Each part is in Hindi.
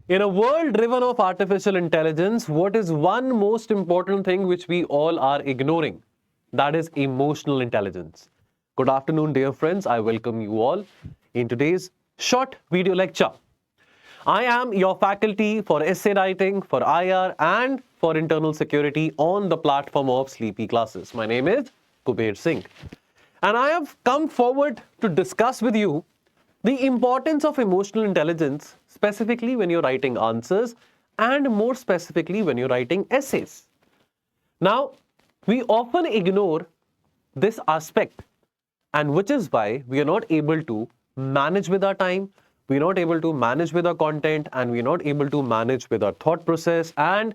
In a world driven of artificial intelligence, what is one most important thing which we all are ignoring? That is emotional intelligence. Good afternoon, dear friends. I welcome you all in today's short video lecture. I am your faculty for essay writing, for IR, and for internal security on the platform of Sleepy Classes. My name is Kuber Singh. And I have come forward to discuss with you the importance of emotional intelligence, specifically when you're writing answers, and more specifically when you're writing essays. Now, we often ignore this aspect, and which is why we are not able to manage with our time, we're not able to manage with our content, and we're not able to manage with our thought process, and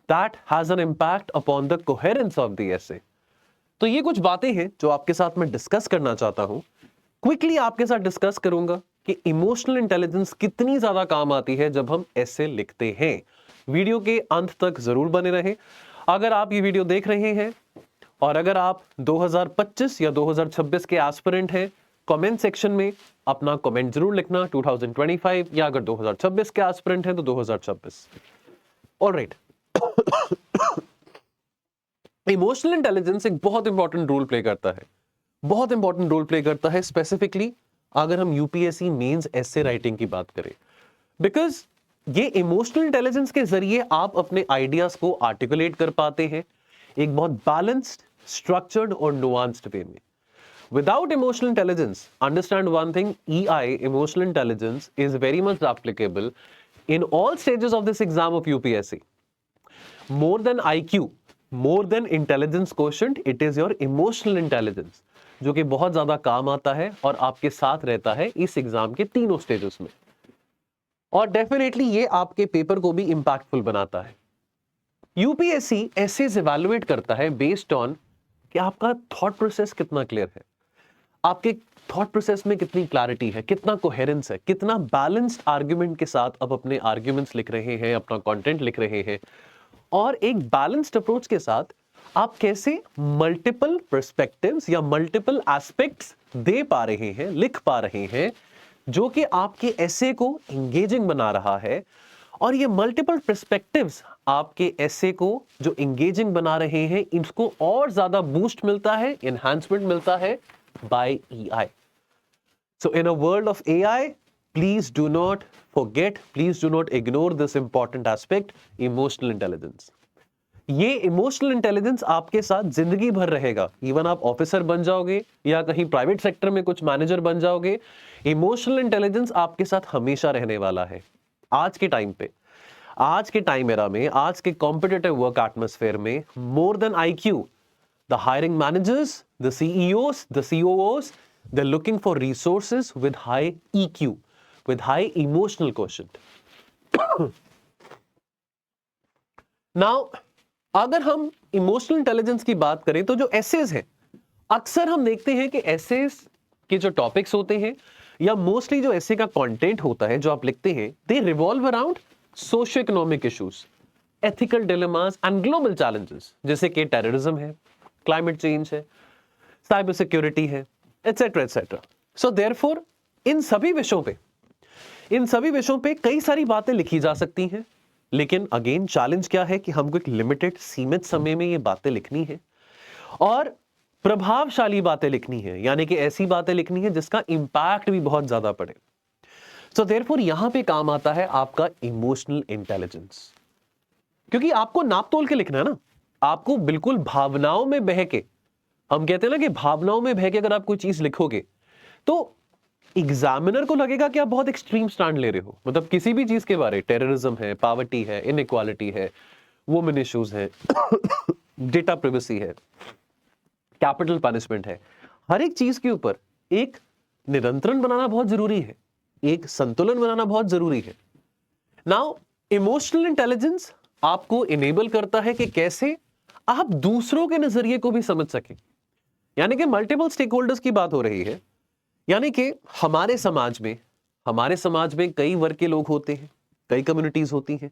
that has an impact upon the coherence of the essay. तो ये कुछ बातें हैं जो आपके साथ मैं डिस्कस करना चाहता हूं। क्विकली आपके साथ डिस्कस करूंगा कि इमोशनल इंटेलिजेंस कितनी ज्यादा काम आती है जब हम ऐसे लिखते हैं। वीडियो के अंत तक जरूर बने रहें। अगर आप ये वीडियो देख रहे हैं और अगर आप 2025 या 2026 के एस्पिरेंट हैं, कमेंट सेक्शन में अपना कमेंट जरूर लिखना 2025, या अगर 2026 के एस्पिरेंट हैं तो 2026। ऑलराइट, इमोशनल इंटेलिजेंस एक बहुत इंपॉर्टेंट रोल प्ले करता है, बहुत इंपॉर्टेंट रोल प्ले करता है, स्पेसिफिकली अगर हम यूपीएससी मेंस एसे राइटिंग की बात करें, बिकॉज ये इमोशनल इंटेलिजेंस के जरिए आप अपने आइडियाज को आर्टिकुलेट कर पाते हैं एक बहुत बैलेंस्ड, स्ट्रक्चर्ड और नुआंस्ड वे में। Without emotional intelligence, understand one thing, EI, emotional intelligence, is very much applicable in all stages of this exam of UPSC. More than IQ, more than intelligence quotient, it is your emotional intelligence, जो कि बहुत ज्यादा काम आता है और आपके साथ रहता है इस एग्जाम के तीनों स्टेजेस में, और डेफिनेटली ये आपके पेपर को भी इंपैक्टफुल बनाता है। यूपीएससी ऐसे इवैल्यूएट करता है बेस्ड ऑन कि आपका थॉट प्रोसेस कितना क्लियर है, आपके थॉट प्रोसेस में कितनी क्लैरिटी है, कितना कोहेरेंस है, कितना बैलेंस्ड आर्ग्यूमेंट के साथ आप अपने आर्ग्यूमेंट्स लिख रहे हैं, अपना कंटेंट लिख रहे हैं, और एक बैलेंस्ड अप्रोच के साथ आप कैसे मल्टीपल पर्सपेक्टिव्स या मल्टीपल एस्पेक्ट्स दे पा रहे हैं, लिख पा रहे हैं, जो कि आपके एसे को एंगेजिंग बना रहा है। और ये मल्टीपल पर्सपेक्टिव्स आपके एसे को जो एंगेजिंग बना रहे हैं, इसको और ज्यादा बूस्ट मिलता है, एनहांसमेंट मिलता है by EI. So in a world of AI, please do not forget, please do not ignore this important aspect, emotional intelligence. ये इमोशनल इंटेलिजेंस आपके साथ जिंदगी भर रहेगा। इवन आप ऑफिसर बन जाओगे या कहीं प्राइवेट सेक्टर में कुछ मैनेजर बन जाओगे, इमोशनल इंटेलिजेंस आपके साथ हमेशा रहने वाला है। आज के टाइम पे, आज के टाइम एरा में, आज के कॉम्पिटिटिव वर्क एटमॉस्फेयर में, more than IQ, the hiring managers, the CEOs, the COOs, they're looking for resources with high EQ, with high emotional quotient. Now, अगर हम इमोशनल इंटेलिजेंस की बात करें तो जो एसेज हैं, अक्सर हम देखते हैं कि एसेज के जो टॉपिक्स होते हैं या मोस्टली जो एसे का कंटेंट होता है जो आप लिखते हैं, दे revolve around socio economic issues, ethical dilemmas and global challenges, जैसे कि टेररिज्म है, क्लाइमेट चेंज है, साइबर सिक्योरिटी है, etcetera etcetera. So therefore in सभी विषयों पे कई सारी बातें लिखी जा सकती हैं, लेकिन अगेन चैलेंज क्या है कि हमको एक लिमिटेड, सीमित समय में ये बातें लिखनी है और प्रभावशाली बातें लिखनी है, यानी कि ऐसी बातें लिखनी है जिसका इंपैक्ट भी बहुत ज्यादा पड़े। सो देयरफॉर यहां पे काम आता है आपका इमोशनल इंटेलिजेंस, क्योंकि आपको नाप तोल के लिखना है ना, आपको बिल्कुल भावनाओं में बह के, हम कहते हैं ना कि भावनाओं में बह के अगर आप कोई चीज लिखोगे तो एग्जामिनर को लगेगा कि आप बहुत एक्सट्रीम स्टैंड ले रहे हो। मतलब किसी भी चीज के बारे, टेररिज्म है, पॉवर्टी है, इनइक्वालिटी है, वुमेन इश्यूज है, डेटा प्राइवेसी है, कैपिटल पनिशमेंट है, हर एक चीज के ऊपर एक नियंत्रण बनाना बहुत जरूरी है, एक संतुलन बनाना बहुत जरूरी है। नाउ इमोशनल इंटेलिजेंस आपको इनेबल करता है कि कैसे आप दूसरों के नजरिए को भी समझ सकें, यानी कि मल्टीपल स्टेक होल्डर्स की बात हो रही है, यानी कि हमारे समाज में कई वर्ग के लोग होते हैं, कई कम्युनिटीज होती हैं।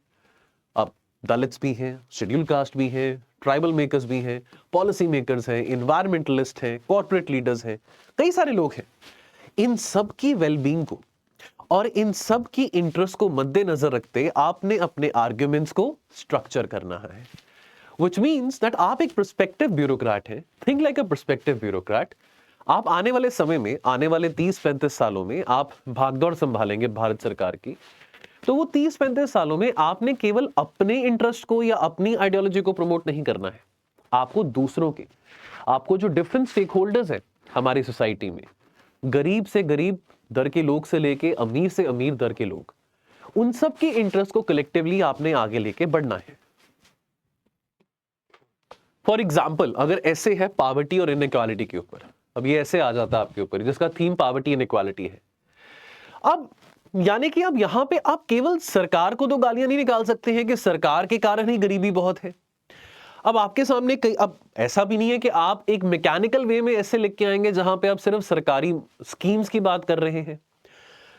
अब दलित्स भी हैं, शेड्यूल कास्ट भी हैं, ट्राइबल मेकर्स भी हैं, पॉलिसी मेकर्स हैं, इन्वायरमेंटलिस्ट हैं, कॉर्पोरेट लीडर्स हैं, कई सारे लोग हैं। इन सब की वेलबींग को और इन सब की इंटरेस्ट को मद्देनजर रखते आपने अपने आर्ग्यूमेंट्स को स्ट्रक्चर करना है, व्हिच मींस दैट आप एक प्रोस्पेक्टिव ब्यूरोक्रेट हैं। थिंक लाइक अ प्रोस्पेक्टिव ब्यूरोक्रेट। आप आने वाले समय में, आने वाले 30-35 सालों में आप भागदौड़ संभालेंगे भारत सरकार की। तो वो 30-35 सालों में आपने केवल अपने इंटरेस्ट को या अपनी आइडियोलॉजी को प्रमोट नहीं करना है, आपको दूसरों के, आपको जो डिफरेंट स्टेक होल्डर्स हैं हमारी सोसाइटी में, गरीब से गरीब दर के लोग से लेके अमीर से अमीर दर के लोग, उन सब के इंटरेस्ट को कलेक्टिवली आपने आगे लेके बढ़ना है। फॉर एग्जाम्पल, अगर ऐसे है पॉवर्टी और इनइक्वालिटी के ऊपर, अब ये ऐसे आ जाता है आपके ऊपर जिसका थीम पॉवर्टी इनइक्वालिटी है। अब यानी कि अब यहां पे आप केवल सरकार को तो गालियां नहीं निकाल सकते हैं कि सरकार के कारण ही गरीबी बहुत है। अब आपके सामने कई, अब ऐसा भी नहीं है कि आप एक मैकेनिकल वे में ऐसे लिख के आएंगे जहां पे आप सिर्फ सरकारी स्कीम्स की बात कर रहे हैं।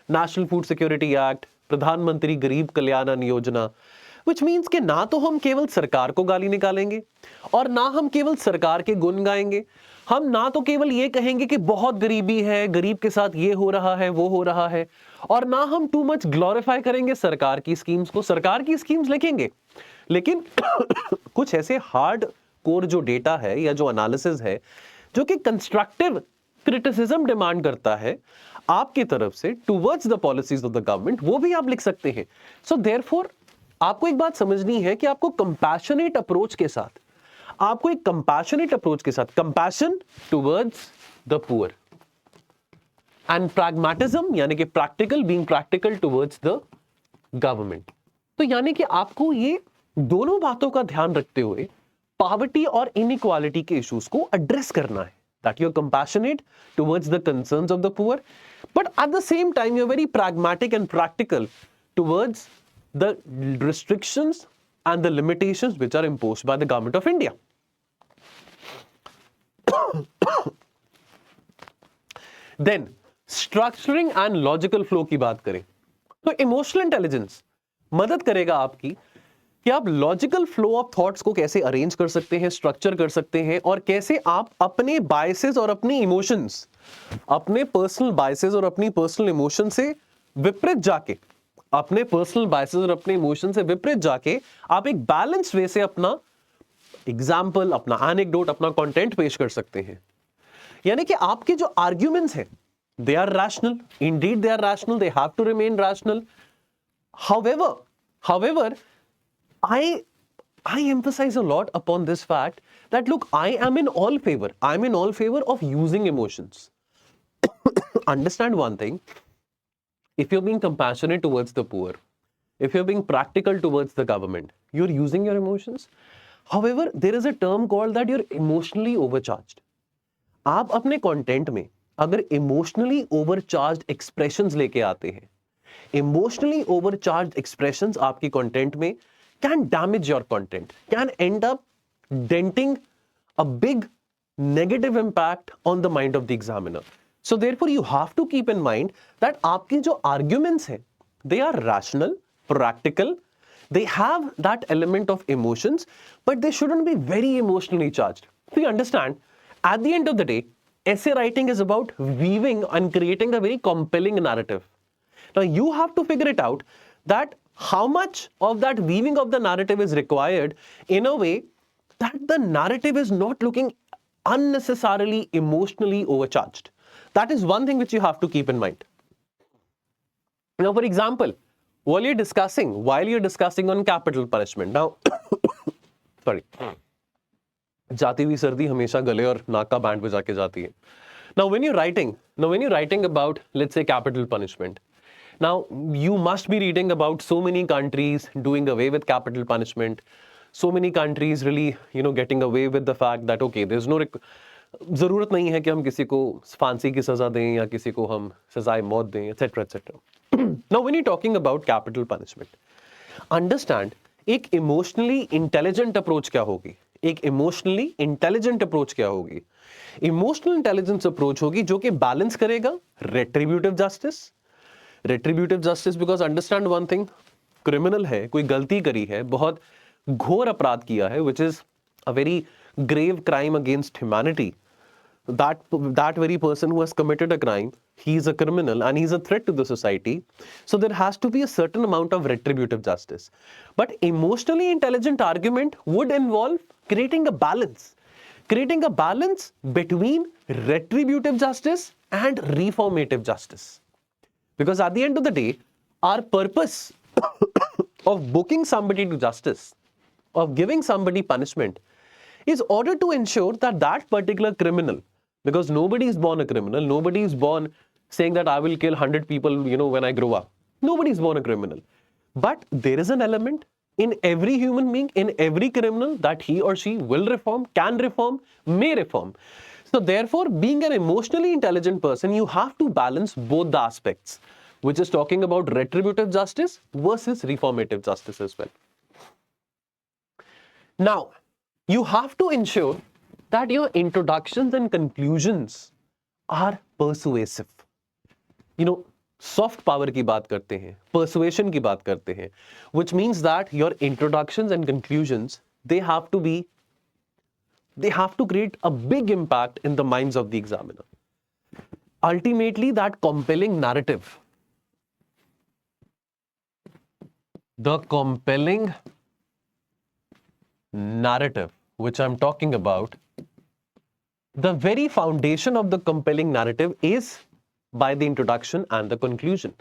नेशनल फूड सिक्योरिटी एक्ट, प्रधानमंत्री गरीब कल्याण अन्न योजना, व्हिच मींस कि ना तो हम केवल सरकार को गाली निकालेंगे और ना हम केवल सरकार के गुण गाएंगे। हम ना तो केवल ये कहेंगे कि बहुत गरीबी है, गरीब के साथ ये हो रहा है, वो हो रहा है, और ना हम टू मच ग्लोरीफाई करेंगे सरकार की स्कीम्स को। सरकार की स्कीम्स लिखेंगे, लेकिन कुछ ऐसे हार्ड कोर जो डेटा है या जो एनालिसिस है जो कि कंस्ट्रक्टिव क्रिटिसिज्म डिमांड करता है आपकी तरफ से towards the policies of the government, वो भी आप लिख सकते हैं। सो देयरफॉर आपको एक बात समझनी है कि आपको कंपैशनेट अप्रोच के साथ, आपको एक कंपैशनेट अप्रोच के साथ, compassion towards the poor and pragmatism यानी कि practical, being practical towards the government. तो यानी कि आपको ये दोनों बातों का ध्यान रखते हुए पॉवर्टी और इनइक्वालिटी के इश्यूज को एड्रेस करना है, that you're compassionate towards the concerns of the poor, but at the same time you're very pragmatic and practical towards the restrictions and the limitations which are imposed by the government of India. Then structuring and logical flow की बात करें तो इमोशनल इंटेलिजेंस मदद करेगा आपकी कि आप लॉजिकल फ्लो ऑफ थॉट्स को कैसे अरेंज कर सकते हैं, स्ट्रक्चर कर सकते हैं, और कैसे आप अपने बायसेस और अपनी इमोशंस, अपने पर्सनल बायसेस और अपनी पर्सनल इमोशन से विपरीत जाके, अपने पर्सनल बायसेस और अपने इमोशन से विपरीत जाके आप एक बैलेंस्ड वे से अपना एग्जाम्पल, अपना एनेक्डोट, अपना कंटेंट पेश कर सकते हैं। यानी कि आपके जो आर्ग्यूमेंट्स हैं they are rational, indeed they are rational, they have to remain rational. However, I emphasize a lot upon this fact that look, I'm in all favor of using emotions. Understand one thing, if you're being compassionate towards the poor, if you're being practical towards the government, you're using your emotions. However, there is a term called that you're emotionally overcharged. आप अपने कंटेंट में अगर इमोशनली ओवरचार्ज्ड एक्सप्रेशंस लेके आते हैं, इमोशनली ओवरचार्ज्ड एक्सप्रेशंस आपकी कंटेंट में can damage your content, can end up denting a big negative impact on the mind of the examiner. So therefore you have to keep in mind that आपके जो आर्ग्यूमेंट्स हैं they are rational, practical, they have that element of emotions, but they shouldn't be very emotionally charged. So you understand, at the end of the day, essay writing is about weaving and creating a very compelling narrative. Now you have to figure it out that how much of that weaving of the narrative is required in a way that the narrative is not looking unnecessarily emotionally overcharged. That is one thing which you have to keep in mind. Now, for example, while you're discussing on capital punishment, now, sorry, जाती हुई सर्दी हमेशा गले और नाक का बैंड बजा के जाती है. Now, when you're writing about, let's say, capital punishment, now you must be reading about so many countries doing away with capital punishment, so many countries really, getting away with the fact that okay, there's no जरूरत नहीं है कि हम किसी को फांसी की सजा दें या किसी को हम सजाए मौत दें, etc. etc. Now, when you're talking about capital punishment, understand एक इमोशनली इंटेलिजेंट अप्रोच क्या होगी. एक इमोशनली इंटेलिजेंट अप्रोच क्या होगी? इमोशनल इंटेलिजेंस अप्रोच होगी जो कि बैलेंस करेगा retributive justice, because understand one thing, criminal है, कोई गलती करी है, बहुत घोर अपराध किया है, which is a very grave crime against humanity. that very person who has committed a crime, he is a criminal and he's a threat to the society. So there has to be a certain amount of retributive justice. But emotionally intelligent argument would involve creating a balance between retributive justice and reformative justice. Because at the end of the day, our purpose of booking somebody to justice, of giving somebody punishment, is order to ensure that that particular criminal, because nobody is born a criminal, nobody is born saying that I will kill 100 people, when I grow up. Nobody is born a criminal. But there is an element in every human being, in every criminal, that he or she will reform, can reform, may reform. So therefore, being an emotionally intelligent person, you have to balance both the aspects, which is talking about retributive justice versus reformative justice as well. Now, you have to ensure that your introductions and conclusions are persuasive. Soft power की बात करते हैं, persuasion की बात करते हैं, which means that your introductions and conclusions, they have to create a big impact in the minds of the examiner. Ultimately, that compelling narrative, the compelling narrative which I'm talking about, the very foundation of the compelling narrative is by the introduction and the conclusion.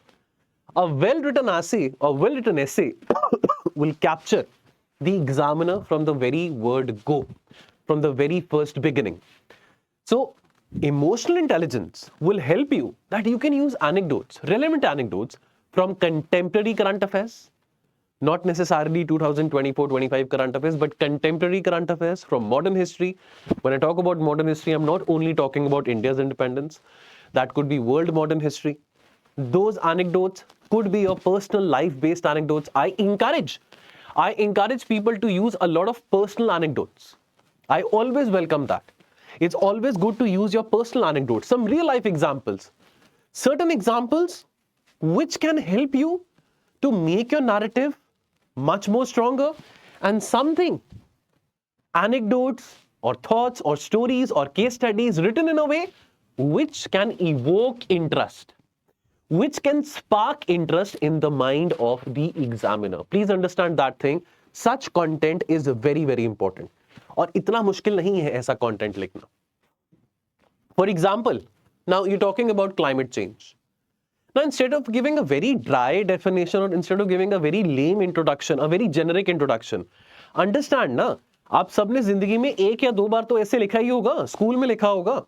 A well-written essay will capture the examiner from the very word go, from the very first beginning. So, emotional intelligence will help you that you can use anecdotes, relevant anecdotes from contemporary current affairs, not necessarily 2024-25 current affairs, but contemporary current affairs from modern history. When I talk about modern history, I'm not only talking about India's independence. That could be world modern history. Those anecdotes could be your personal life-based anecdotes. I encourage people to use a lot of personal anecdotes. I always welcome that. It's always good to use your personal anecdotes, some real-life examples, certain examples which can help you to make your narrative much more stronger, and something, anecdotes or thoughts or stories or case studies written in a way which can evoke interest, which can spark interest in the mind of the examiner. Please understand that thing. Such content is very, very important. और इतना मुश्किल नहीं है ऐसा content लिखना. For example, now you're talking about climate change. Now, instead of giving a very dry definition or instead of giving a very lame introduction, a very generic introduction, understand ना, आप सबने जिंदगी में एक या दो बार तो ऐसे लिखा ही होगा, स्कूल में लिखा होगा,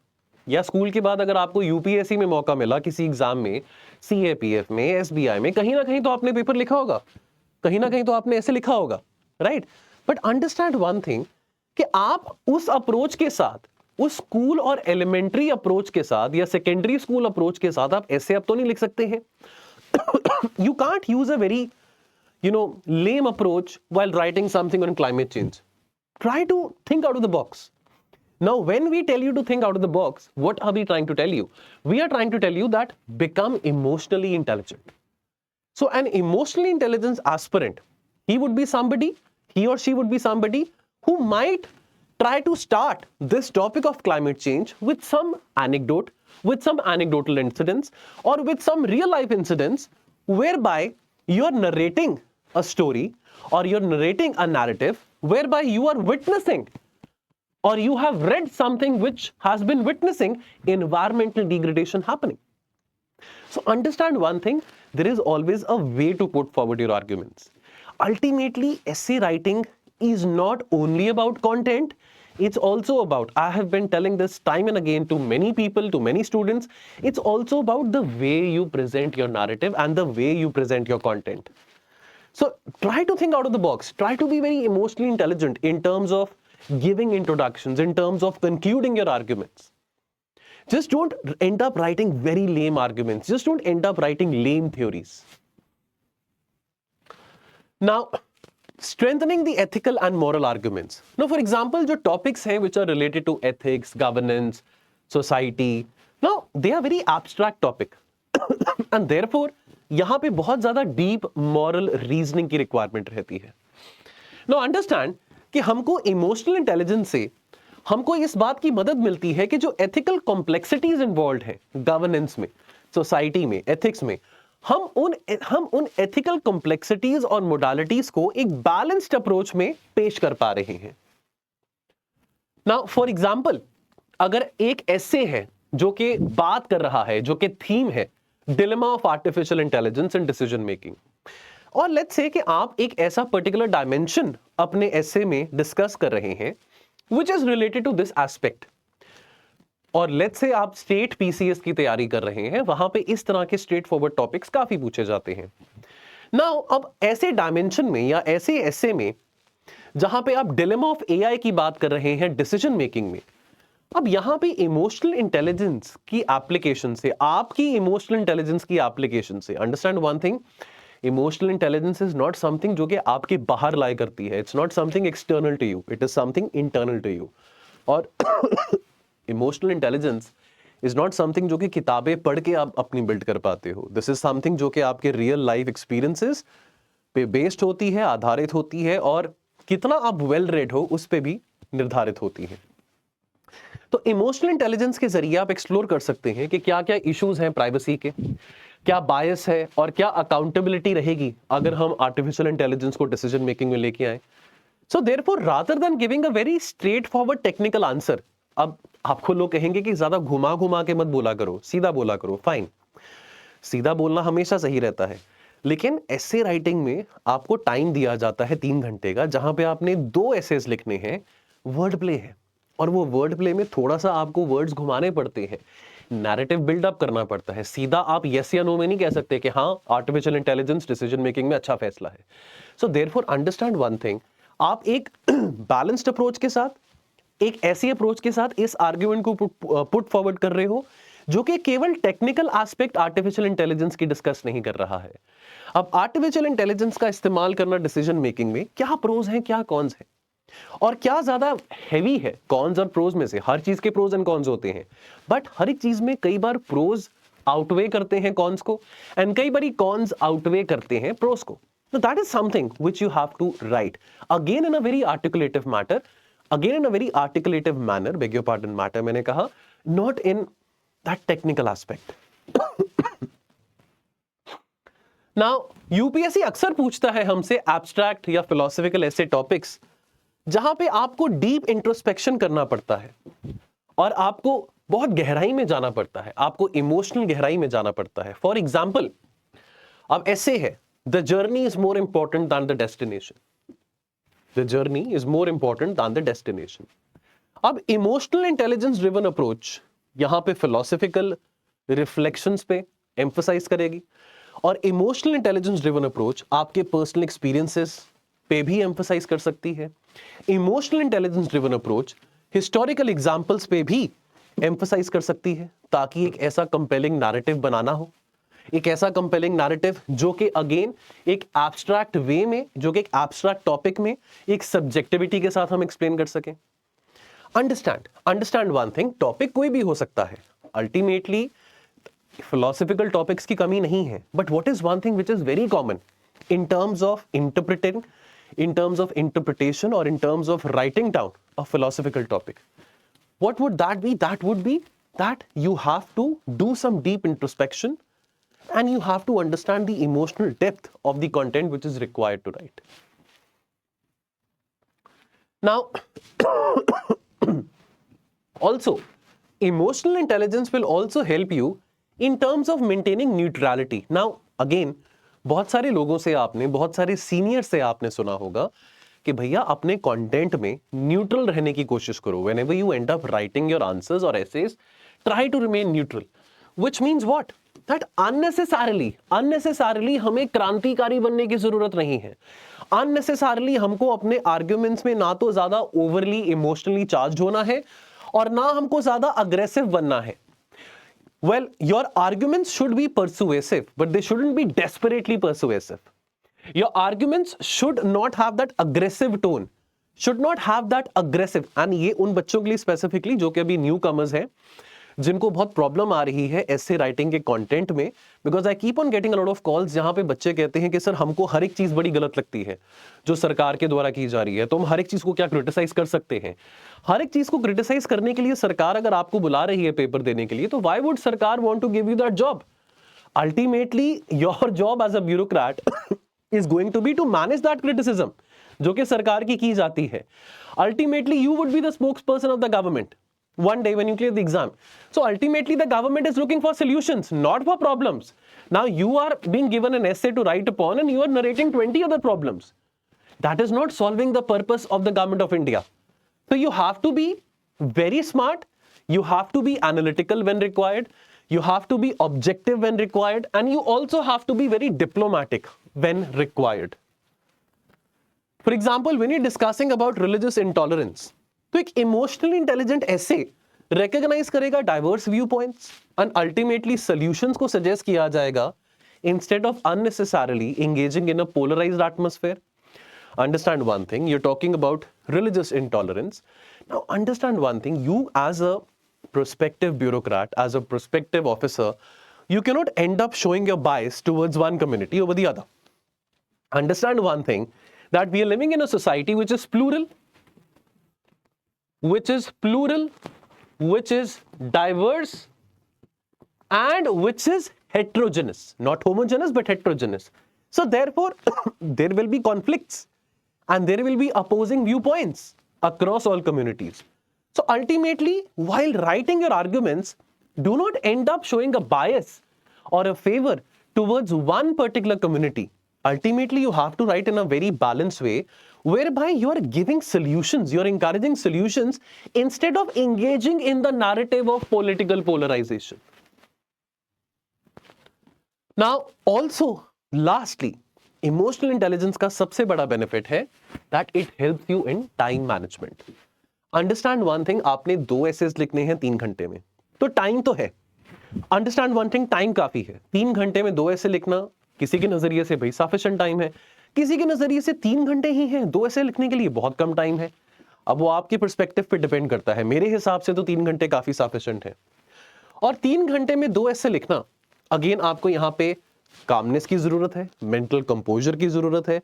या स्कूल के बाद अगर आपको यूपीएससी में मौका मिला किसी एग्जाम में, सीएपीएफ में, एसबीआई में, कहीं ना कहीं तो आपने पेपर लिखा होगा, कहीं ना कहीं तो आपने ऐसे लिखा होगा, right? But understand one thing कि आप उस अप्रोच के साथ, उस स्कूल और एलिमेंट्री अप्रोच के साथ या सेकेंडरी स्कूल अप्रोच के साथ आप ऐसे अब तो नहीं लिख सकते हैं. You can't use a very, lame approach while writing something on climate change. Try to think out of the box. Now, when we tell you to think out of the box, what are we trying to tell you? We are trying to tell you that become emotionally intelligent. So an emotionally intelligent aspirant, he or she would be somebody who might try to start this topic of climate change with some anecdote, with some anecdotal incidents, or with some real life incidents whereby you're narrating a story or you're narrating a narrative whereby you are witnessing or you have read something which has been witnessing environmental degradation happening. So understand one thing, there is always a way to put forward your arguments. Ultimately, essay writing is not only about content, it's also about, I have been telling this time and again to many people, to many students, it's also about the way you present your narrative and the way you present your content. So try to think out of the box, try to be very emotionally intelligent in terms of giving introductions, in terms of concluding your arguments. Just don't end up writing very lame arguments. Just don't end up writing lame theories. Now, strengthening the ethical and moral arguments. Now, for example, जो topics हैं which are related to ethics, governance, society, now they are very abstract topic. And therefore, यहाँ पे बहुत ज़्यादा deep moral reasoning की requirement रहती है. Now, understand कि हमको emotional intelligence से हमको इस बात की मदद मिलती है कि जो एथिकल कॉम्प्लेक्सिटीज इन्वॉल्व है गवर्नेंस में, सोसाइटी में, एथिक्स में, हम उन एथिकल कॉम्प्लेक्सिटीज और मोडालिटीज को एक बैलेंस्ड अप्रोच में पेश कर पा रहे हैं। नाउ फॉर एग्जांपल, अगर एक एसे है जो कि बात कर रहा है, जो कि थीम है dilemma of artificial intelligence and decision making, और लेट्स से कि आप एक ऐसा पर्टिकुलर डायमेंशन अपने एसे में डिस्कस कर रहे हैं which is related to this aspect, और लेट्स से आप स्टेट पीसीएस की तैयारी कर रहे हैं, वहां पे इस तरह के स्ट्रेट फॉरवर्ड टॉपिक्स काफी पूछे जाते हैं। नाउ अब ऐसे डायमेंशन में या ऐसे एसे में जहां पे आप डिलेमा ऑफ एआई की बात कर रहे हैं डिसीजन मेकिंग में, अब यहां पे इमोशनल इंटेलिजेंस की एप्लीकेशन से, आपकी इमोशनल इंटेलिजेंस की एप्लीकेशन से, understand one thing, emotional intelligence is not something जो कि आपके बाहर लाई करती है, it's not something external to you, it is something internal to you. और emotional intelligence is not something जो कि किताबें पढ़ के आप अपनी बिल्ड कर पाते हो, दिस इज समथिंग जो कि आपके रियल लाइफ एक्सपीरियंसेस पे बेस्ड होती है, आधारित होती है, और कितना आप वेल रेड हो उस पे भी निर्धारित होती है। तो इमोशनल इंटेलिजेंस के जरिए आप एक्सप्लोर कर सकते हैं कि क्या क्या इश्यूज हैं प्राइवेसी के, क्या बायस है और क्या अकाउंटेबिलिटी रहेगी अगर हम आर्टिफिशियल इंटेलिजेंस को डिसीजन मेकिंग में लेके आए। So therefore rather than giving a very straight forward technical answer, अब आपको लोग कहेंगे कि ज्यादा घुमा घुमा के मत बोला करो, सीधा बोला करो, फाइन, सीधा बोलना हमेशा सही रहता है, लेकिन एसे राइटिंग में आपको टाइम दिया जाता है 3 घंटे का, जहां पे आपने 2 एसेज लिखने हैं, वर्ड प्ले है, और वो वर्ड प्ले में थोड़ा सा आपको वर्ड्स घुमाने पड़ते हैं, नैरेटिव बिल्डअप करना पड़ता है। सीधा आप यस या नो में नहीं कह सकते कि हाँ आर्टिफिशियल इंटेलिजेंस डिसीजन मेकिंग में अच्छा फैसला है। So therefore understand one thing, आप एक बैलेंस्ड अप्रोच के साथ, एक ऐसी अप्रोच के साथ इस आर्ग्यूमेंट को पुट फॉरवर्ड कर रहे हो जो कि केवल टेक्निकल एस्पेक्ट आर्टिफिशियल इंटेलिजेंस की डिस्कस नहीं कर रहा है। अब आर्टिफिशियल इंटेलिजेंस का इस्तेमाल करना डिसीजन मेकिंग में क्या प्रोज हैं, क्या कॉन्स हैं, और क्या ज्यादा हैवी है कॉन्स और प्रोज में से। हर चीज के प्रोज एंड कॉन्स होते हैं, बट हर एक चीज में कई बार प्रोज आउटवे करते हैं कॉन्स को, एंड कई बार कॉन्स आउटवे करते हैं प्रोज को। So that is something which you have to write again in a very articulative matter, again in a very articulative manner, beg your pardon, matter मैंने कहा, not in that technical aspect. Now UPSC अक्सर पूछता है हमसे abstract या philosophical ऐसे topics जहां पे आपको डीप इंट्रोस्पेक्शन करना पड़ता है और आपको बहुत गहराई में जाना पड़ता है, आपको इमोशनल गहराई में जाना पड़ता है। फॉर एग्जाम्पल, अब ऐसे है, the journey is more important than the destination, the journey is more important than the destination. अब इमोशनल इंटेलिजेंस ड्रिवन अप्रोच यहां पे फिलोसॉफिकल रिफ्लेक्शंस पे एम्फसाइज करेगी, और इमोशनल इंटेलिजेंस ड्रिवन अप्रोच आपके पर्सनल एक्सपीरियंसेस पे भी एम्फसाइज कर सकती है। Emotional intelligence driven approach historical examples पे भी एम्फसाइज कर सकती है, ताकि एक ऐसा कंपेलिंग नैरेटिव बनाना हो, एक ऐसा कंपेलिंग नैरेटिव जो कि अगेन एक एब्स्ट्रैक्ट वे में, जो कि एक एब्स्ट्रैक्ट टॉपिक में एक सब्जेक्टिविटी के साथ हम एक्सप्लेन कर सकें। अंडरस्टैंड वन थिंग, टॉपिक कोई भी हो सकता है, अल्टीमेटली फिलोसॉफिकल टॉपिक्स की कमी नहीं है, but what is one thing which is very common in terms of interpreting, in terms of interpretation, or in terms of writing down a philosophical topic, what would that be? That would be that you have to do some deep introspection and you have to understand the emotional depth of the content which is required to write. Now also emotional intelligence will also help you in terms of maintaining neutrality. Now again, बहुत सारे लोगों से आपने, बहुत सारे सीनियर से आपने सुना होगा कि भैया अपने कंटेंट में न्यूट्रल रहने की कोशिश करो। Whenever you end up writing your answers or essays, try to remain neutral. Which means what? That unnecessarily हमें क्रांतिकारी बनने की जरूरत नहीं है। Unnecessarily हमको अपने आर्ग्यूमेंट्स में ना तो ज्यादा ओवरली इमोशनली चार्ज होना है और ना हमको ज्यादा अग्रेसिव बनना है। Well, your arguments should be persuasive, but they shouldn't be desperately persuasive. Your arguments should not have that aggressive tone, should not have that aggressive, and ये उन बच्चों के लिए specifically जो कि अभी न्यू कमर्स हैं, जिनको बहुत प्रॉब्लम आ रही है एसे राइटिंग के कंटेंट में, because I keep on getting a lot of calls जहां पे बच्चे कहते हैं कि सर हमको हर एक चीज बड़ी गलत लगती है जो सरकार के द्वारा की जा रही है, तो हम हर एक चीज को क्या क्रिटिसाइज कर सकते हैं? हर एक चीज को क्रिटिसाइज करने के लिए सरकार अगर आपको बुला रही है पेपर देने के लिए, तो व्हाई वुड सरकार want to give you that job? Ultimately your job as a bureaucrat is going to be to manage that criticism जो कि सरकार की जाती है. Ultimately you would be the spokesperson of the government one day when you clear the exam. So ultimately the government is looking for solutions, not for problems. Now you are being given an essay to write upon and you are narrating 20 other problems. That is not solving the purpose of the government of India. So you have to be very smart, you have to be analytical when required, you have to be objective when required, and you also have to be very diplomatic when required. For example, when you're discussing about religious intolerance, तो एक इमोशनली इंटेलिजेंट ऐसे रिकॉग्नाइज करेगा diverse viewpoints and ultimately solutions को सजेस्ट किया जाएगा instead of unnecessarily engaging in a polarised atmosphere. Understand one thing, you are talking about religious intolerance. Now understand one thing, you as a prospective bureaucrat, as a prospective officer, you cannot end up showing your bias towards one community over the other. Understand one thing, that we are living in a society which is plural, which is diverse, and which is heterogeneous, not homogeneous but heterogeneous. So therefore there will be conflicts and there will be opposing viewpoints across all communities. So ultimately, while writing your arguments, do not end up showing a bias or a favor towards one particular community. Ultimately, you have to write in a very balanced way, whereby you are giving solutions, you are encouraging solutions instead of engaging in the narrative of political polarization. Now, also, lastly, emotional intelligence का सबसे बड़ा benefit है that it helps you in time management. Understand one thing, आपने 2 essays लिखने हैं 3 घंटे में, तो टाइम तो है. Understand one thing, टाइम काफी है. 3 घंटे में 2 essay लिखना किसी के नजरिए से भाई सफिशिएंट टाइम है, किसी के नजरिए से 3 घंटे ही हैं 2 ऐसे लिखने के लिए, बहुत कम टाइम है. अब वो आपके पर्सपेक्टिव पे डिपेंड करता है. मेरे हिसाब से तो 3 घंटे काफी सफिशिएंट है. और 3 घंटे में 2 ऐसे लिखना, अगेन आपको यहाँ पे कामनेस की जरूरत है, मेंटल कंपोजर की जरूरत है,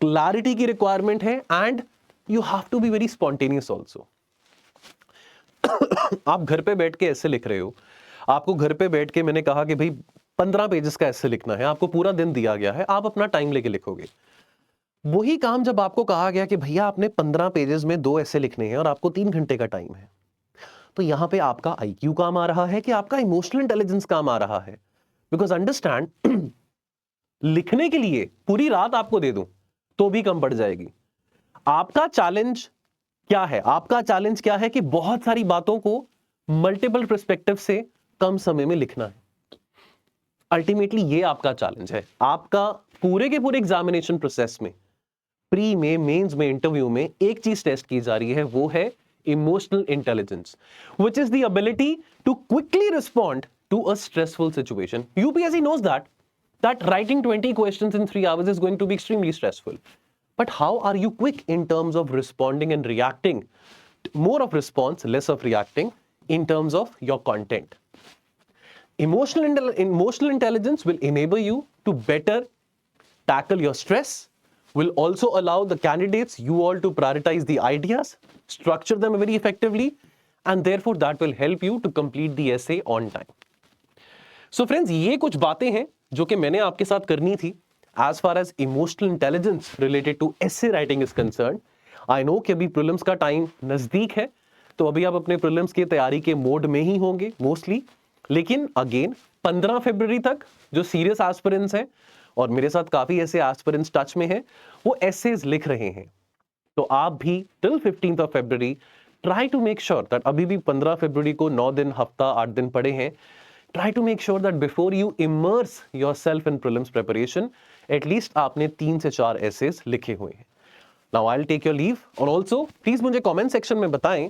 क्लैरिटी की रिक्वायरमेंट है, and you have to be very spontaneous also. आप घर पे बैठ के ऐसे लिख रहे हो, आपको घर पे बैठ के मैंने कहा कि भाई 15 पेजेस का ऐसे लिखना है, आपको पूरा दिन दिया गया है, आप अपना टाइम लेके लिखोगे. वही काम जब आपको कहा गया कि भैया आपने 15 पेजेस में 2 ऐसे लिखने हैं और आपको 3 घंटे का टाइम है, तो यहां पे आपका आईक्यू काम आ रहा है कि आपका इमोशनल इंटेलिजेंस काम आ रहा है. बिकॉज अंडरस्टैंड, लिखने के लिए पूरी रात आपको दे दूं तो भी कम पड़ जाएगी. आपका चैलेंज क्या है? आपका चैलेंज क्या है कि बहुत सारी बातों को मल्टीपल पर्सपेक्टिव से कम समय में लिखना है. अल्टीमेटली ये आपका चैलेंज है. आपका पूरे के पूरे एग्जामिनेशन प्रोसेस में, प्री में, मेंस में, इंटरव्यू में एक चीज टेस्ट की जा रही है, वो है emotional intelligence, which is the ability to quickly respond to a stressful situation. UPSC knows that writing 20 questions in 3 hours is going to be extremely stressful. But how are you quick in terms of responding and reacting? More of response, less of reacting in terms of your content. Emotional intelligence will enable you to better tackle your stress, will also allow the candidates, you all, to prioritize the ideas, structure them very effectively, and therefore that will help you to complete the essay on time. So friends, ये कुछ बातें हैं जो कि मैंने आपके साथ करनी थी as far as emotional intelligence related to essay writing is concerned. I know कि अभी प्रीलिम्स का टाइम नजदीक है, तो अभी आप अपने प्रीलिम्स की तैयारी के मोड में ही होंगे मोस्टली. लेकिन अगेन 15 फरवरी तक जो सीरियस एस्पिरेंट्स हैं, और मेरे साथ काफी ऐसे एस्पिरेंट्स टच में हैं, वो एसेज लिख रहे हैं, तो आप भी till 15th of February try to make sure that, अभी भी 15 फरवरी को 9 दिन, हफ्ता, 8 दिन पड़े हैं, try to make sure that before you immerse yourself in prelims preparation, at least आपने 3 से 4 essays लिखे हुए हैं. Now I'll take your leave, और also please मुझे comment section में बताएं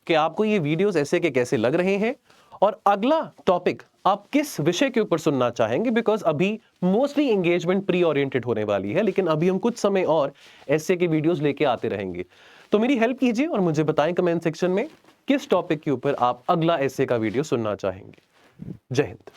कि आपको ये वीडियोस ऐसे के कैसे लग रहे हैं, और अगला टॉपिक आप किस विषय के ऊपर सुनना चाहेंगे, बिकॉज अभी मोस्टली एंगेजमेंट प्री ओरिएंटेड होने वाली है, लेकिन अभी हम कुछ समय और ऐसे के वीडियोस लेके आते रहेंगे. तो मेरी हेल्प कीजिए और मुझे बताएं कमेंट सेक्शन में किस टॉपिक के ऊपर आप अगला ऐसे का वीडियो सुनना चाहेंगे। जय हिंद।